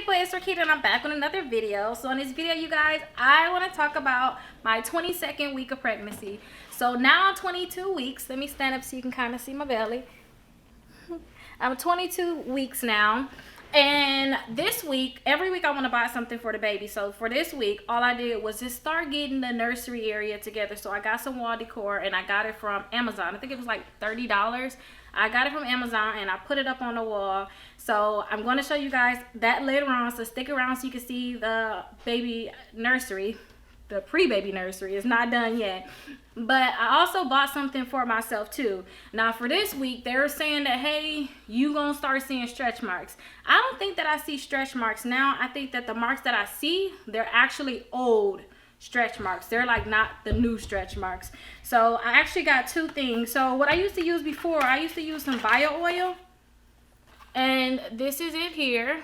people, it's Rickita and I'm back with another video. So in this video, you guys, I want to talk about my 22nd week of pregnancy. So now I'm 22 weeks. Let me stand up so you can kind of see my belly. I'm 22 weeks now. And this week, every week I want to buy something for the baby. So for this week, all I did was just start getting the nursery area together. So I got some wall decor and I got it from Amazon. I think it was like $30. I got it from Amazon and I put it up on the wall. So I'm going to show you guys that later on. So stick around so you can see the baby nursery. The pre-baby nursery is not done yet. But I also bought something for myself too. Now for this week, they're saying that, hey, you gonna start seeing stretch marks. I don't think that I see stretch marks now. I think that the marks that I see, they're actually old stretch marks. They're like not the new stretch marks. So I actually got two things. So what I used to use before, I used to use some bio oil. And this is it here.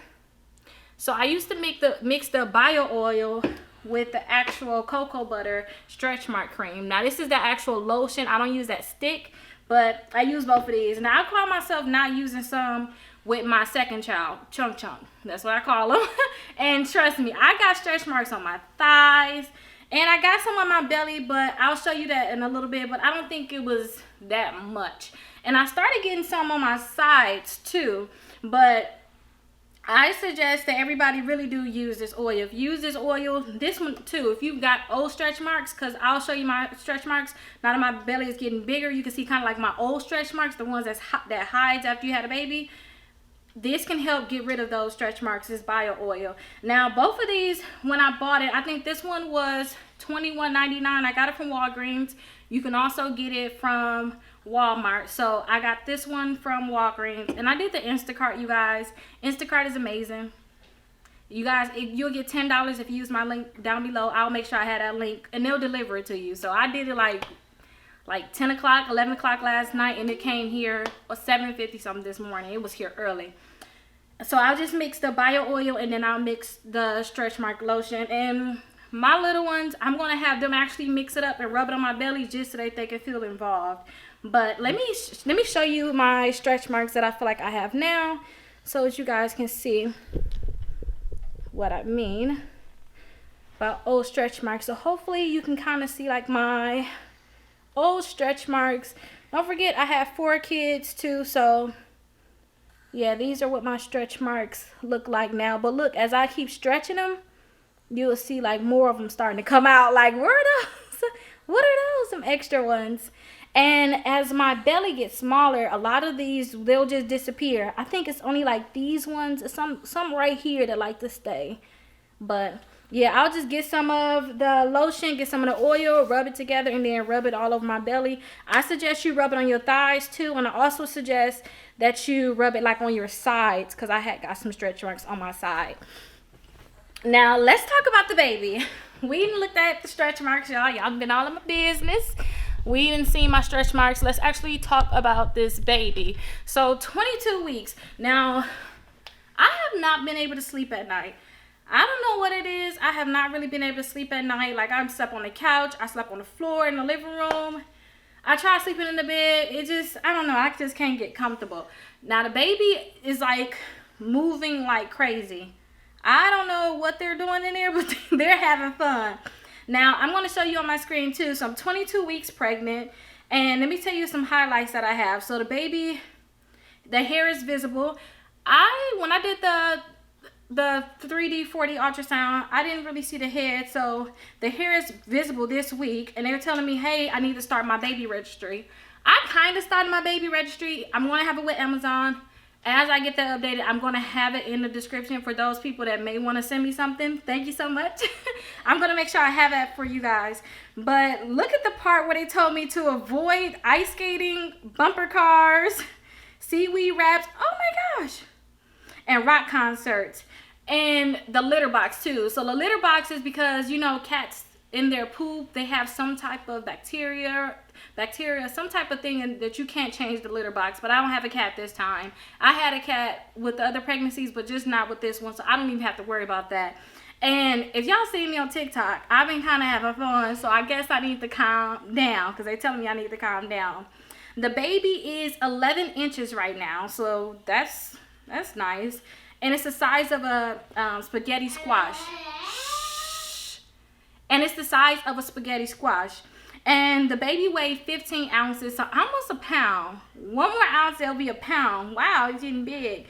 So I used to mix the bio oil with the actual cocoa butter stretch mark cream. Now this is the actual lotion. I don't use that stick, but I use both of these. Now I call myself not using some with my second child, Chunk Chunk. That's what I call them. And trust me, I got stretch marks on my thighs and I got some on my belly, but I'll show you that in a little bit, but I don't think it was that much. And I started getting some on my sides too, but I suggest that everybody really do use this oil. If you use this oil, this one too, if you've got old stretch marks, because I'll show you my stretch marks. Now that my belly is getting bigger, you can see kind of like my old stretch marks, the ones that hides after you had a baby. This can help get rid of those stretch marks, this bio oil. Now, both of these, when I bought it, I think this one was $21.99. I got it from Walgreens. You can also get it from Walmart. So I got this one from Walgreens and I did the Instacart, you guys. Instacart is amazing. You guys, you'll get $10 if you use my link down below. I'll make sure I have that link and they'll deliver it to you. So I did it like 10 o'clock, 11 o'clock last night and it came here at 7:50 something this morning. It was here early. So I'll just mix the bio oil and then I'll mix the stretch mark lotion. And my little ones, I'm going to have them actually mix it up and rub it on my belly just so that they can feel involved. But let me show you my stretch marks that I feel like I have now so that you guys can see what I mean about old stretch marks. So hopefully you can kind of see like my old stretch marks. Don't forget I have 4 kids too, so yeah, these are what my stretch marks look like now. But look, as I keep stretching them, you'll see like more of them starting to come out. Like, where are those? What are those? Some extra ones. And as my belly gets smaller, a lot of these, they'll just disappear. I think it's only like these ones, some right here that like to stay. But yeah, I'll just get some of the lotion, get some of the oil, rub it together, and then rub it all over my belly. I suggest you rub it on your thighs too. And I also suggest that you rub it like on your sides, because I had got some stretch marks on my side. Now, let's talk about the baby. We didn't look at the stretch marks, y'all. Y'all been all in my business. We didn't see my stretch marks. Let's actually talk about this baby. So 22 weeks. Now, I have not been able to sleep at night. I don't know what it is. I have not really been able to sleep at night. Like, I slept on the couch. I slept on the floor in the living room. I tried sleeping in the bed. It just, I don't know. I just can't get comfortable. Now, the baby is like moving like crazy. I don't know what they're doing in there, but they're having fun. Now, I'm going to show you on my screen too. So I'm 22 weeks pregnant. And let me tell you some highlights that I have. So the baby, the hair is visible. When I did the 3D 4D ultrasound, I didn't really see the head. So the hair is visible this week. And they were telling me, hey, I need to start my baby registry. I kind of started my baby registry. I'm going to have it with Amazon. As I get that updated, I'm going to have it in the description for those people that may want to send me something. Thank you so much. I'm going to make sure I have that for you guys. But look at the part where they told me to avoid ice skating, bumper cars, seaweed wraps. Oh my gosh. And rock concerts. And the litter box too. So the litter box is because, you know, cats in their poop, they have some type of bacteria, some type of thing that you can't change the litter box. But I don't have a cat this time. I had a cat with the other pregnancies, but just not with this one. So I don't even have to worry about that. And if y'all see me on TikTok, I've been kind of having fun. So I guess I need to calm down because they're telling me I need to calm down. The baby is 11 inches right now. So that's nice. and it's the size of a spaghetti squash. And it's the size of a spaghetti squash. And the baby weighed 15 ounces, so almost a pound. One more ounce, it'll be a pound. Wow, it's getting big.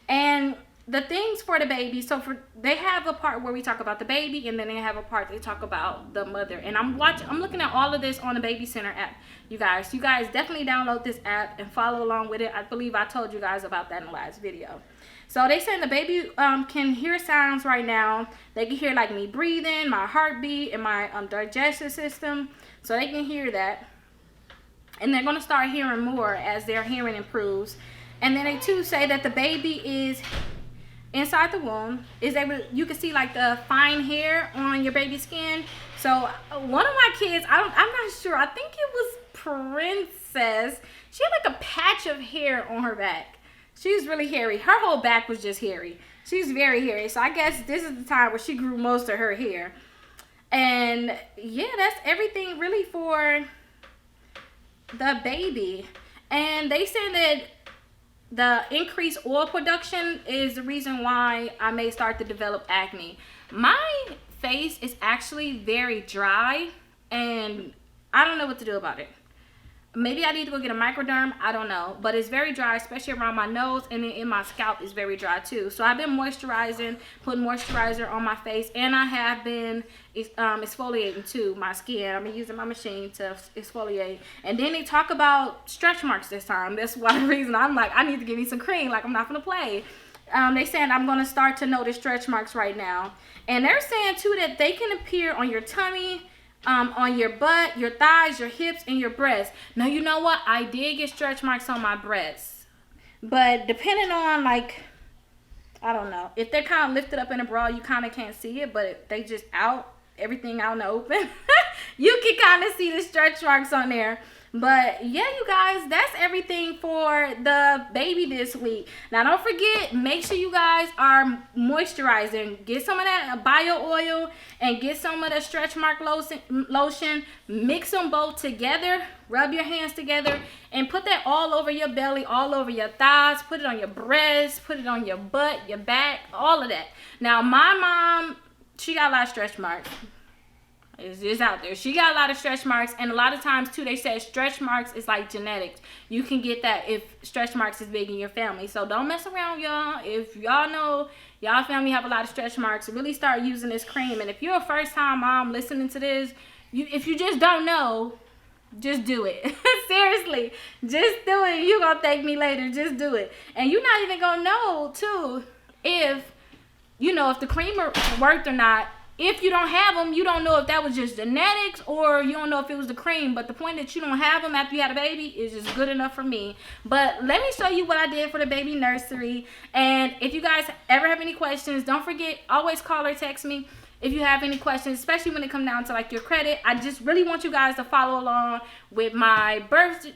And the things for the baby, so they have a part where we talk about the baby, and then they have a part they talk about the mother. And I'm looking at all of this on the Baby Center app, you guys. You guys definitely download this app and follow along with it. I believe I told you guys about that in the last video. So they saying the baby can hear sounds right now. They can hear like me breathing, my heartbeat, and my digestive system. So they can hear that. And they're going to start hearing more as their hearing improves. And then they too say that the baby is inside the womb. You can see like the fine hair on your baby's skin. So one of my kids, I'm not sure. I think it was Princess. She had like a patch of hair on her back. She was really hairy. Her whole back was just hairy. She's very hairy. So I guess this is the time where she grew most of her hair. And yeah, that's everything really for the baby. And they said that the increased oil production is the reason why I may start to develop acne. My face is actually very dry, and I don't know what to do about it. Maybe I need to go get a microderm. I don't know. But it's very dry, especially around my nose, and then in my scalp is very dry too. So I've been moisturizing, putting moisturizer on my face, and I have been exfoliating too my skin. I've been using my machine to exfoliate. And then they talk about stretch marks this time. That's why the reason I'm like, I need to give me some cream. Like, I'm not gonna play. They saying I'm gonna start to notice stretch marks right now. And they're saying too that they can appear on your tummy, on your butt, your thighs, your hips, and your breasts. Now, you know what? I did get stretch marks on my breasts. But depending on, like, I don't know. If they're kind of lifted up in a bra, you kind of can't see it. But if they just out, everything out in the open, you can kind of see the stretch marks on there. But yeah, you guys, that's everything for the baby this week. Now, don't forget, make sure you guys are moisturizing. Get some of that bio oil and get some of the stretch mark lotion. Mix them both together. Rub your hands together and put that all over your belly, all over your thighs. Put it on your breasts, put it on your butt, your back, all of that. Now, my mom, she got a lot of stretch marks. It's out there. She got a lot of stretch marks, and a lot of times too they say stretch marks is like genetics. You can get that if stretch marks is big in your family. So don't mess around, y'all. If y'all know y'all family have a lot of stretch marks, really start using this cream. And if you're a first time mom listening to this, if you just don't know, just do it. Seriously, just do it. You gonna thank me later. Just do it. And you're not even gonna know too if if the cream worked or not. If you don't have them, you don't know if that was just genetics or you don't know if it was the cream. But the point that you don't have them after you had a baby is just good enough for me. But let me show you what I did for the baby nursery. And if you guys ever have any questions, don't forget, always call or text me if you have any questions, especially when it comes down to like your credit. I just really want you guys to follow along with my birthing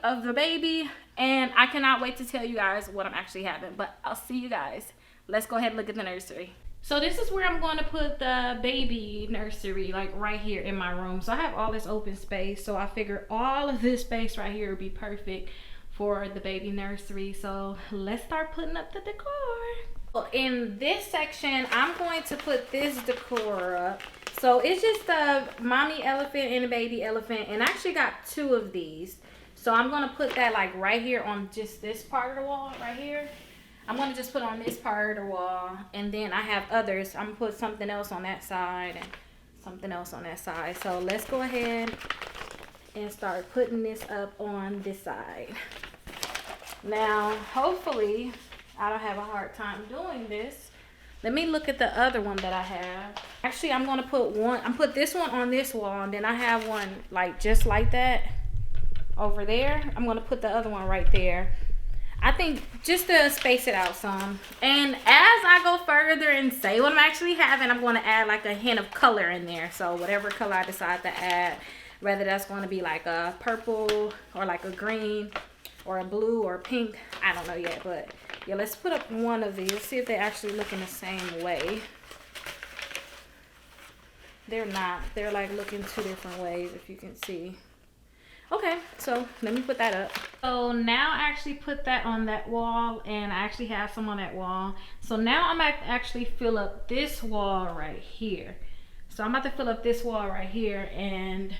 of the baby. And I cannot wait to tell you guys what I'm actually having. But I'll see you guys. Let's go ahead and look at the nursery. So this is where I'm going to put the baby nursery, like right here in my room. So I have all this open space. So I figure all of this space right here would be perfect for the baby nursery. So let's start putting up the decor. In this section, I'm going to put this decor up. So it's just the mommy elephant and the baby elephant. And I actually got two of these. So I'm going to put that like right here on just this part of the wall right here. I'm going to just put on this part of the wall, and then I have others. I'm going to put something else on that side and something else on that side. So let's go ahead and start putting this up on this side. Now, hopefully, I don't have a hard time doing this. Let me look at the other one that I have. Actually, I'm going to put this one on this wall, and then I have one like just like that over there. I'm going to put the other one right there. I think just to space it out some. And as I go further and say what I'm actually having, I'm going to add like a hint of color in there. So whatever color I decide to add, whether that's going to be like a purple or like a green or a blue or pink, I don't know yet. But yeah, let's put up one of these. Let's see if they actually look in the same way. They're not. They're like looking two different ways, if you can see. Okay, so let me put that up. So now I actually put that on that wall, and I actually have some on that wall. So now I'm going to actually fill up this wall right here. So I'm about to fill up this wall right here, and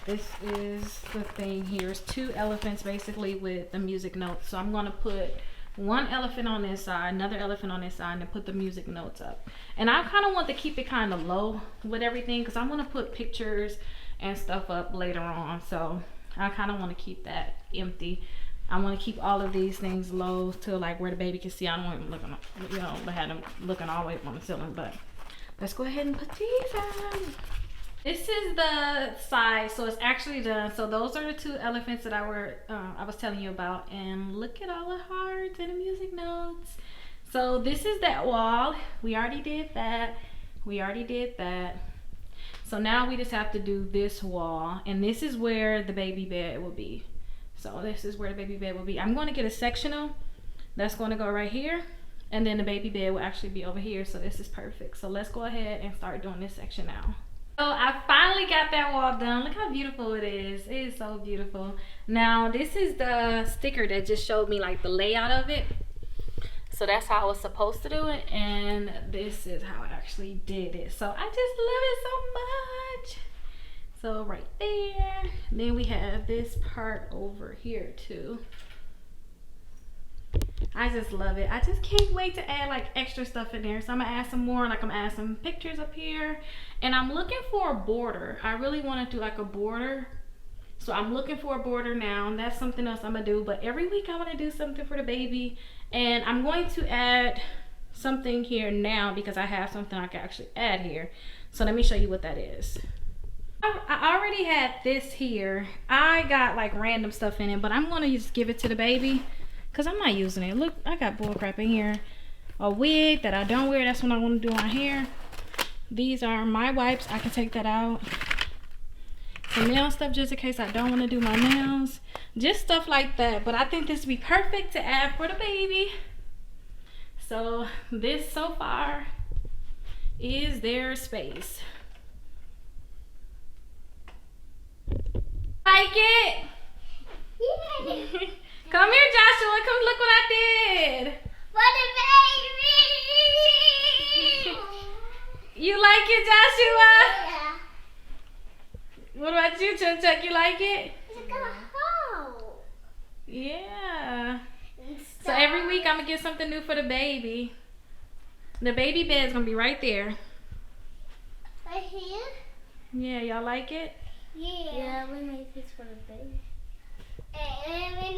this is the thing here. It's 2 elephants basically with the music notes. So I'm going to put 1 elephant on this side, another elephant on this side, and then put the music notes up. And I kind of want to keep it kind of low with everything because I'm going to put pictures and stuff up later on. So I kind of want to keep that empty. I want to keep all of these things low to like where the baby can see. I don't want them looking, you know, have them looking all the way up on the ceiling. But let's go ahead and put these on. This is the size, so it's actually done. So those are the 2 elephants that I was telling you about, and look at all the hearts and the music notes. So this is that wall. We already did that. We already did that. So now we just have to do this wall, and this is where the baby bed will be. So this is where the baby bed will be. I'm going to get a sectional that's going to go right here, and then the baby bed will actually be over here. So this is perfect. So let's go ahead and start doing this section now. So I finally got that wall done. Look how beautiful it is. It is so beautiful. Now this is the sticker that just showed me like the layout of it. So that's how I was supposed to do it, and this is how I actually did it. So I just love it so much. So right there. Then we have this part over here too. I just love it. I just can't wait to add like extra stuff in there. So I'm gonna add some more, like I'm gonna add some pictures up here. And I'm looking for a border. I really want to do like a border. So I'm looking for a border now. And that's something else I'm gonna do. But every week I want to do something for the baby. And I'm going to add something here now because I have something I can actually add here. So let me show you what that is. I already had this here. I got like random stuff in it, but I'm gonna just give it to the baby because I'm not using it. Look, I got bull crap in here. A wig that I don't wear, that's what I want to do my hair. These are my wipes. I can take that out. Some nail stuff just in case I don't want to do my nails. Just stuff like that. But I think this would be perfect to add for the baby. So this so far is their space. Like it? Yeah. Come here, Joshua. Come look what I did. For the baby. You like it, Joshua? Yeah. What about you, Chuck? You like it? It's like a hole. Yeah. So every week I'm gonna get something new for the baby. The baby bed's gonna be right there. Right here? Yeah, y'all like it? Yeah. Yeah, we made this for the baby. And